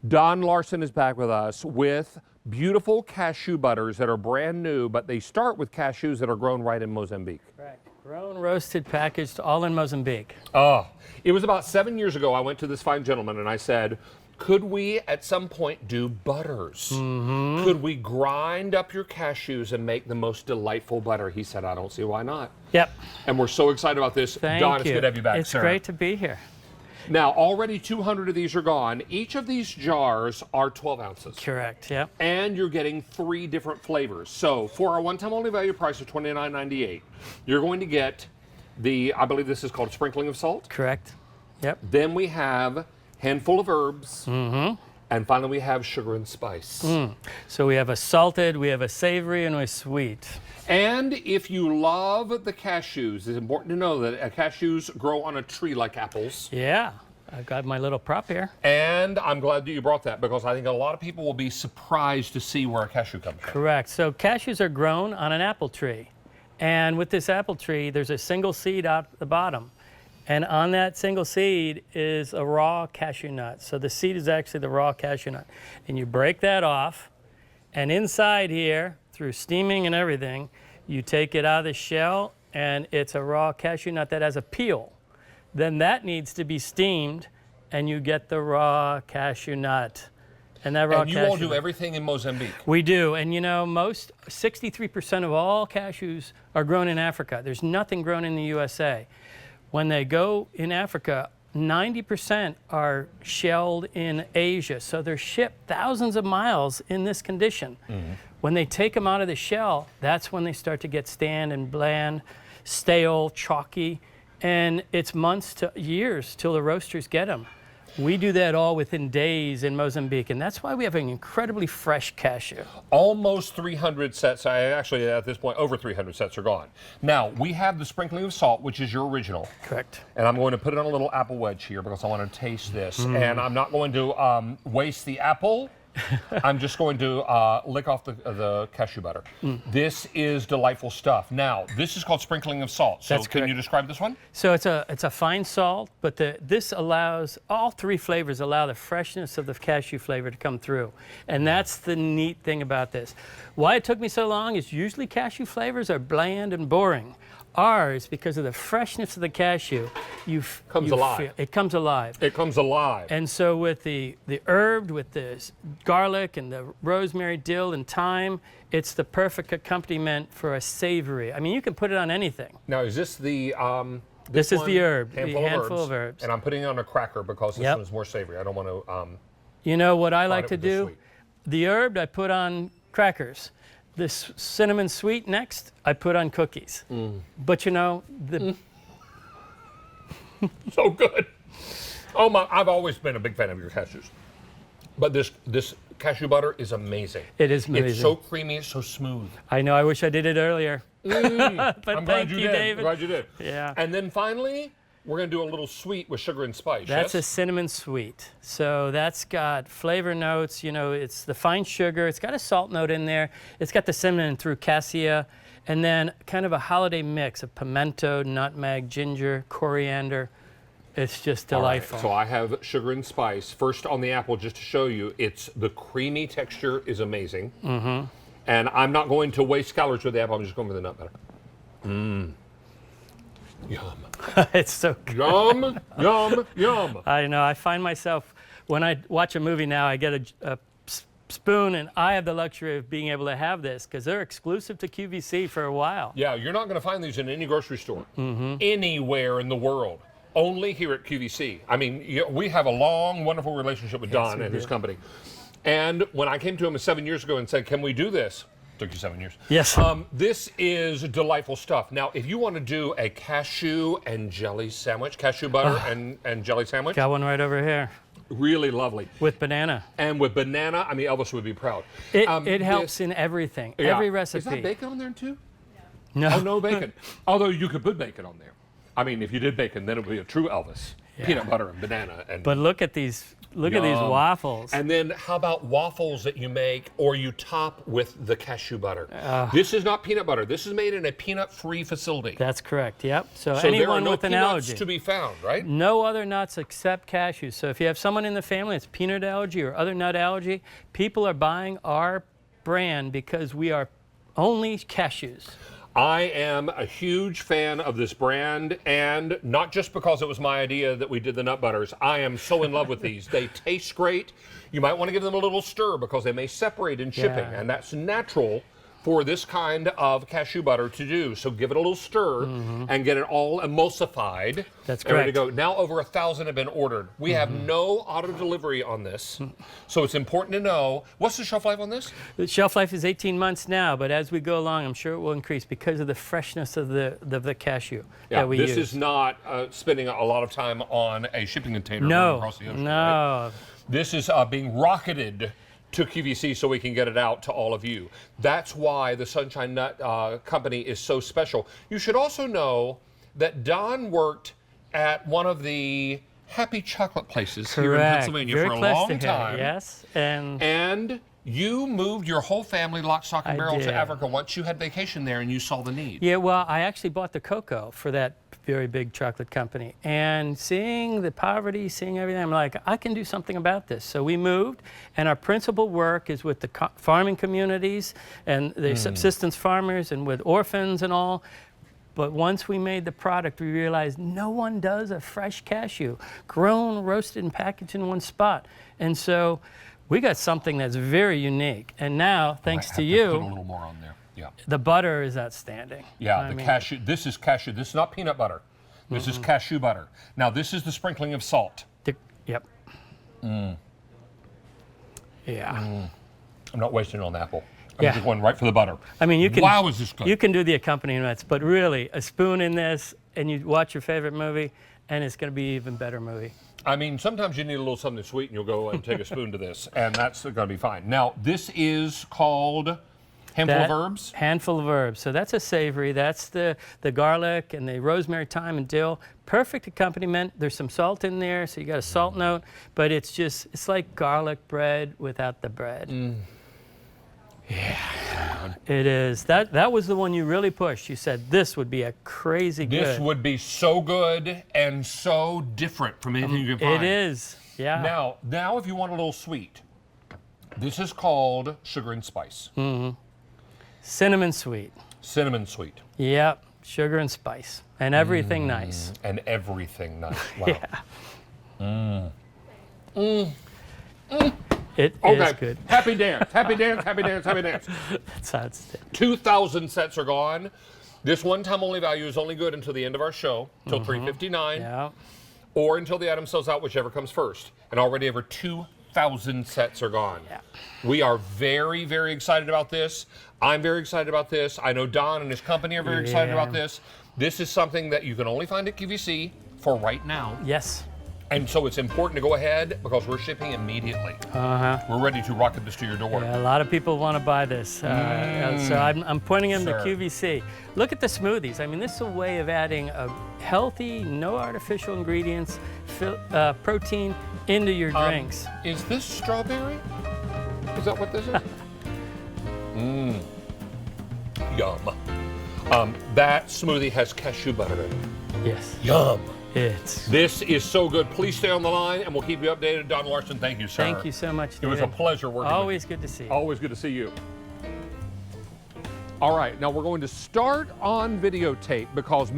Don Larson is back with us with beautiful cashew butters that are brand new, but they start with cashews that are grown right in Mozambique. Correct. Grown, roasted, packaged, all in Mozambique. Oh, it was about 7 years ago I went to this fine gentleman and I said, could we at some point do butters? Mm-hmm. Could we grind up your cashews and make the most delightful butter? He said, I don't see why not. Yep. And we're so excited about this. Thank Don, you. it's good to have you back, It's sir. great to be here. Now, already 200 of these are gone. Each of these jars are 12 ounces. Correct, yep. And you're getting 3 different flavors. So for our one-time only value price of $29.98, you're going to get the, I believe this is called sprinkling of salt. Correct, yep. Then we have handful of herbs. Mm-hmm. And finally we have sugar and spice. So we have a salted, we have a savory, and a sweet. And if you love the cashews, it's important to know that cashews grow on a tree like apples. Yeah, I've got my little prop here. And I'm glad that you brought that because I think a lot of people will be surprised to see where a cashew comes from. Correct. So cashews are grown on an apple tree. And with this apple tree, there's a single seed out the bottom. And on that single seed is a raw cashew nut. So the seed is actually the raw cashew nut. And you break that off, and inside here, through steaming and everything, you take it out of the shell, and it's a raw cashew nut that has a peel. Then that needs to be steamed, and you get the raw cashew nut. And that raw and you all do everything in Mozambique. We do, and you know, 63% of all cashews are grown in Africa. There's nothing grown in the USA. When they go in Africa, 90% are shelled in Asia. So they're shipped thousands of miles in this condition. Mm-hmm. When they take them out of the shell, that's when they start to get stand and bland, stale, chalky, and it's months to years till the roasters get them. We do that all within days in Mozambique, and that's why we have an incredibly fresh cashew. Almost 300 sets, actually at this point, over 300 sets are gone. Now, we have the sprinkling of salt, which is your original. Correct. And I'm going to put it on a little apple wedge here because I want to taste this. And I'm not going to waste the apple. I'm just going to lick off the cashew butter. This is delightful stuff. Now, this is called sprinkling of salt. So That's correct. Can you describe this one? So it's a fine salt, but this allows, all 3 flavors allow the freshness of the cashew flavor to come through. And that's the neat thing about this. Why it took me so long is usually cashew flavors are bland and boring. Ours, because of the freshness of the cashew, it comes alive. It comes alive. And so with the herb, with the garlic and the rosemary, dill, and thyme, it's the perfect accompaniment for a savory. I mean, you can put it on anything. Now, is this the... this is the herb, the handful of herbs. And I'm putting it on a cracker because this one is more savory. I don't want to... you know what I like to do? The herb I put on crackers. This cinnamon sweet next, I put on cookies. But you know, so good. Oh my, I've always been a big fan of your cashews. But this cashew butter is amazing. It is amazing. It's so creamy, it's so smooth. I know, I wish I did it earlier. But I'm glad you did. David. I'm glad you did. Yeah. And then finally, we're going to do a little sweet with sugar and spice. That's a cinnamon sweet. So that's got flavor notes. You know, it's the fine sugar. It's got a salt note in there. It's got the cinnamon through cassia. And then kind of a holiday mix of pimento, nutmeg, ginger, coriander. It's just delightful. Right, so I have sugar and spice. First on the apple, just to show you, the creamy texture is amazing. Mm-hmm. And I'm not going to waste calories with the apple. I'm just going with the nut butter. Mmm. Yum. It's so good. Yum, yum, yum. I know. I find myself, when I watch a movie now, I get a spoon, and I have the luxury of being able to have this because they're exclusive to QVC for a while. Yeah, you're not going to find these in any grocery store, anywhere in the world. Only here at QVC. I mean, we have a long, wonderful relationship with Don and his company. And when I came to him 7 years ago and said, can we do this? Took you 7 years. Yes. This is delightful stuff. Now, if you want to do a cashew and jelly sandwich, cashew butter and jelly sandwich. Got one right over here. Really lovely. With banana. And with banana, I mean, Elvis would be proud. It helps in everything, every recipe. Is that bacon on there too? No. Oh, no bacon. Although you could put bacon on there. I mean, if you did bacon, then it would be a true Elvis. peanut butter and banana. And But look at these. Look at these waffles. And then how about waffles that you make or you top with the cashew butter? This is not peanut butter. This is made in a peanut-free facility. That's correct. Yep. So there are anyone no with an peanuts allergy to be found, right? No other nuts except cashews. So if you have someone in the family that's peanut allergy or other nut allergy, people are buying our brand because we are only cashews. I am a huge fan of this brand, and not just because it was my idea that we did the nut butters. I am so in love with these. They taste great. You might want to give them a little stir because they may separate in shipping, and that's natural for this kind of cashew butter to do. So give it a little stir and get it all emulsified. That's and ready to correct. go. Now over 1,000 have been ordered. We have no auto delivery on this. So it's important to know, what's the shelf life on this? The shelf life is 18 months now, but as we go along, I'm sure it will increase because of the freshness of the cashew that we use. This is not spending a lot of time on a shipping container No, going across the ocean. no. Right? This is being rocketed to QVC so we can get it out to all of you. That's why the Sunshine Nut Company is so special. You should also know that Don worked at one of the happy chocolate places here in Pennsylvania Very for a close long to here, time. Yes, And you moved your whole family lock, stock, and barrel did. to Africa once you had vacation there and you saw the need. yeah. Well, I actually bought the cocoa for that very big chocolate company, and seeing the poverty, seeing everything, I'm like, I can do something about this. So we moved, and our principal work is with the farming communities and the subsistence farmers and with orphans and all. But once we made the product, we realized no one does a fresh cashew, grown, roasted, and packaged in one spot. And so we got something that's very unique. And now, thanks to Put a you, little more on there. Yeah. the butter is outstanding. Yeah, I the mean, cashew. This is cashew. This is not peanut butter. This is cashew butter. Now, this is the sprinkling of salt. Yep. Yeah. I'm not wasting it on the apple. I'm Yeah. just going right for the butter. I mean, you can. Wow, is this good? You can do the accompaniments, but really, a spoon in this, and you watch your favorite movie, and it's going to be an even better movie. I mean, sometimes you need a little something sweet, and you'll go and take a spoon to this, and that's going to be fine. Now, this is called Handful of Herbs. Handful of herbs. So that's a savory. That's the garlic and the rosemary, thyme, and dill. Perfect accompaniment. There's some salt in there, so you got a salt note, but it's like garlic bread without the bread. Yeah, it is. That was the one you really pushed. You said this would be a crazy good. This would be so good and so different from anything you can find. It is. Yeah. Now, if you want a little sweet, this is called sugar and spice. Cinnamon sweet. Cinnamon sweet. Yep. Sugar and spice. And everything nice. And everything nice. Wow. Yeah. It is Okay. good. Happy dance. Happy dance. Happy dance. Happy dance. That's how it's done. 2,000 sets are gone. This one-time only value is only good until the end of our show, till $3.59, Yeah. or until the item sells out, whichever comes first. And already over 2,000 sets are gone. Yeah. We are very, very excited about this. I'm very excited about this. I know Don and his company are very excited Yeah. about this. This is something that you can only find at QVC for right now. Yes. And so it's important to go ahead because we're shipping immediately. We're ready to rocket this to your door. Yeah, a lot of people want to buy this. So I'm pointing them to Sir. QVC. Look at the smoothies. I mean, this is a way of adding a healthy, no artificial ingredients, protein into your drinks. Is this strawberry? Is that what this is? Yum. That smoothie has cashew butter in it. Yes. Yum. This is so good. Please stay on the line and we'll keep you updated. Don Larson, thank you, sir. Thank you so much, It was a David. pleasure working Always with you. good to see you. Always good to see you. All right, now we're going to start on videotape because many